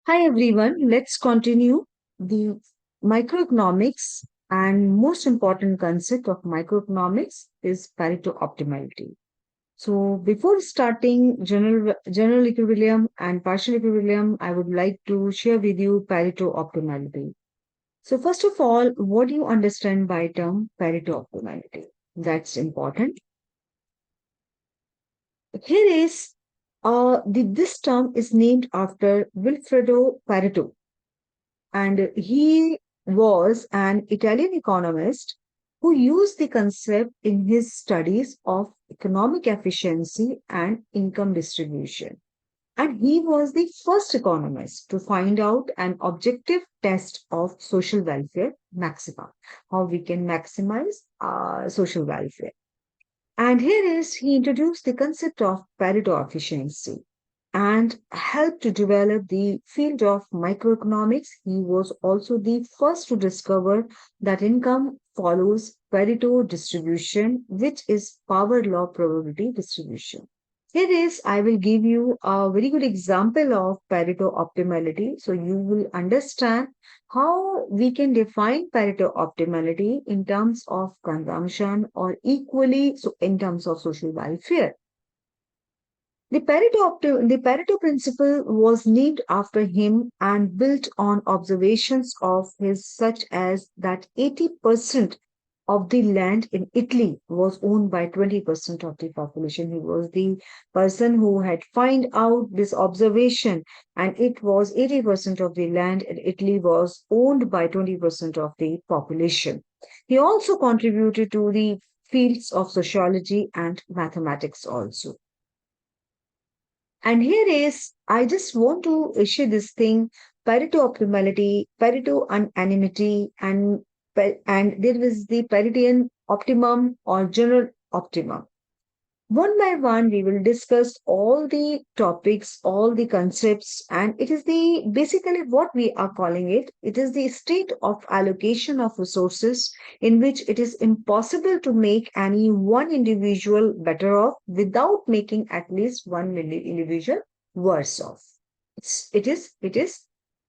Hi everyone, let's continue the microeconomics and most important concept of microeconomics is Pareto optimality. So before starting general equilibrium and partial equilibrium, I would like to share with you Pareto optimality. So first of all, what do you understand by term Pareto optimality? That's important. Here is this term is named after Wilfredo Pareto, and he was an Italian economist who used the concept in his studies of economic efficiency and income distribution. And he was the first economist to find out an objective test of social welfare maxima, how we can maximize social welfare. And here is he introduced the concept of Pareto efficiency and helped to develop the field of microeconomics. He was also the first to discover that income follows Pareto distribution, which is power law probability distribution. Here is, I will give you a very good example of Pareto optimality. So you will understand how we can define Pareto optimality in terms of consumption or equally so in terms of social welfare. The Pareto principle was named after him and built on observations of his such as that 80% of the land in Italy was owned by 20% of the population. He was the person who had find out this observation, and it was 80% of the land in Italy was owned by 20% of the population. He also contributed to the fields of sociology and mathematics also. And here is, I just want to issue this thing, Pareto optimality, Pareto unanimity, and there is the Paretian optimum or general optimum. One by one, we will discuss all the topics, all the concepts, and it is the basically what we are calling it. It is the state of allocation of resources in which it is impossible to make any one individual better off without making at least one individual worse off. It is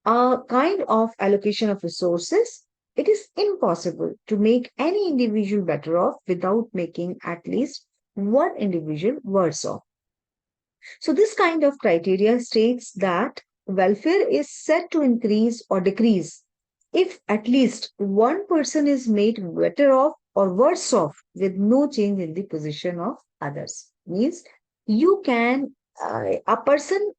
a kind of allocation of resources. It is impossible to make any individual better off without making at least one individual worse off. So, this kind of criteria states that welfare is said to increase or decrease if at least one person is made better off or worse off with no change in the position of others. Means you can, a person,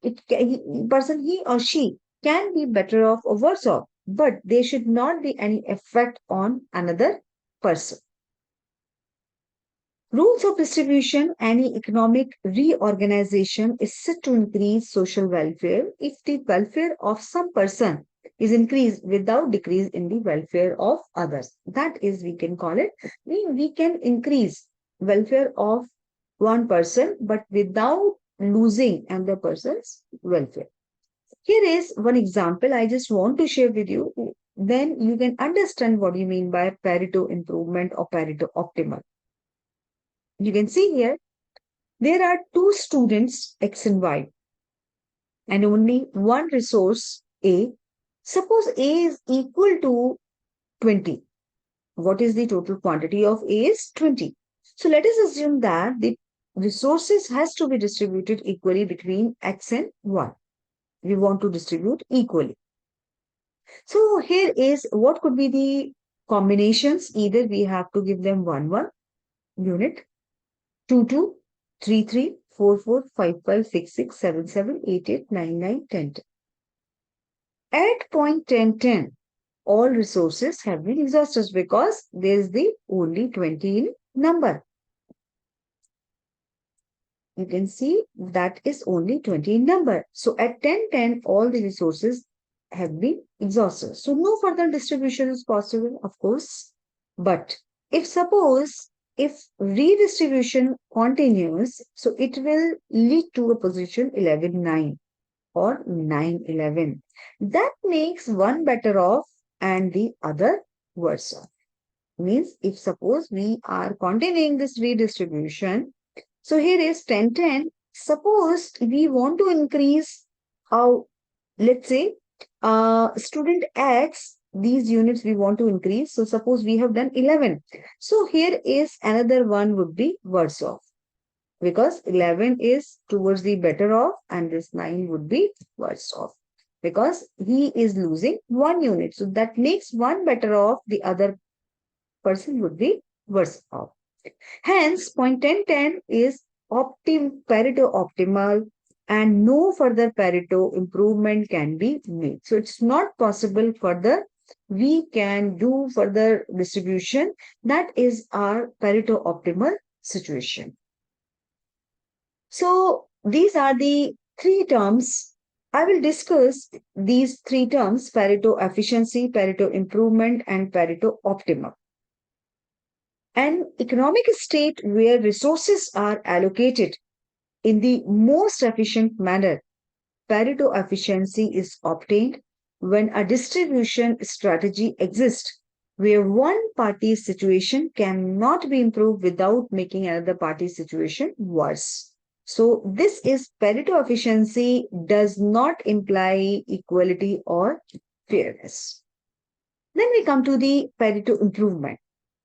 person he or she can be better off or worse off, but there should not be any effect on another person. Rules of distribution, any economic reorganization is said to increase social welfare if the welfare of some person is increased without decrease in the welfare of others. That is, we can call it, we can increase welfare of one person, but without losing another person's welfare. Here is one example I just want to share with you. Then you can understand what you mean by Pareto improvement or Pareto optimal. You can see here there are two students X and Y and only one resource A. Suppose A is equal to 20. What is the total quantity of A is 20. So let us assume that the resources has to be distributed equally between X and Y. We want to distribute equally. So here is what could be the combinations. Either we have to give them 1 unit, 2 3 4 4 5 5 6 6 7 7 8 8 9 9 10 10. At point 10 10, all resources have been exhausted because there is the only 20 in number. You can see that is only 20 in number. So at 10 10, all the resources have been exhausted. So no further distribution is possible, of course. But if suppose if redistribution continues, so it will lead to a position 11 9 or 9 11. That makes one better off and the other worse off. Means if suppose we are continuing this redistribution, so here is 10 10. Suppose we want to increase how, let's say Student X, these units we want to increase. So suppose we have done 11. So here is another one would be worse off because 11 is towards the better off and this 9 would be worse off because he is losing one unit. So that makes one better off, the other person would be worse off. Hence, point 1010 is Pareto optimal and no further Pareto improvement can be made. So it's not possible further. We can do further distribution. That is our Pareto optimal situation. So these are the three terms. I will discuss these three terms: Pareto efficiency, Pareto improvement, and Pareto optimum. An economic state where resources are allocated in the most efficient manner, Pareto efficiency is obtained when a distribution strategy exists where one party's situation cannot be improved without making another party's situation worse. So, this is Pareto efficiency does not imply equality or fairness. Then we come to the Pareto improvement.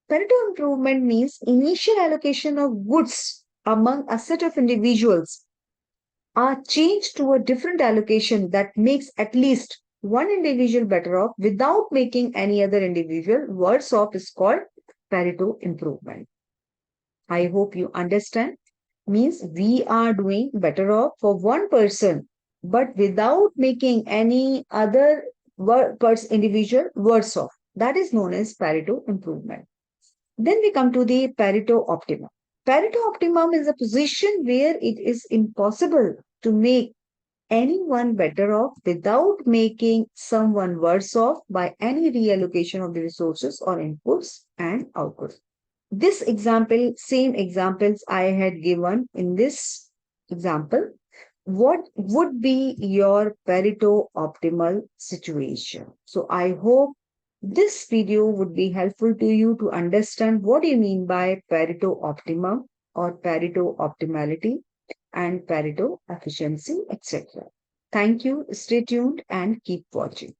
Pareto improvement means initial allocation of goods among a set of individuals are changed to a different allocation that makes at least one individual better off without making any other individual worse off is called Pareto improvement. I hope you understand. Means we are doing better off for one person, but without making any other individual worse off. That is known as Pareto improvement. Then we come to the Pareto optimum. Pareto optimum is a position where it is impossible to make anyone better off without making someone worse off by any reallocation of the resources or inputs and outputs. This example, same examples I had given in this example, what would be your Pareto optimal situation? So I hope this video would be helpful to you to understand what you mean by Pareto optimum or Pareto optimality and Pareto efficiency, etc. Thank you. Stay tuned and keep watching.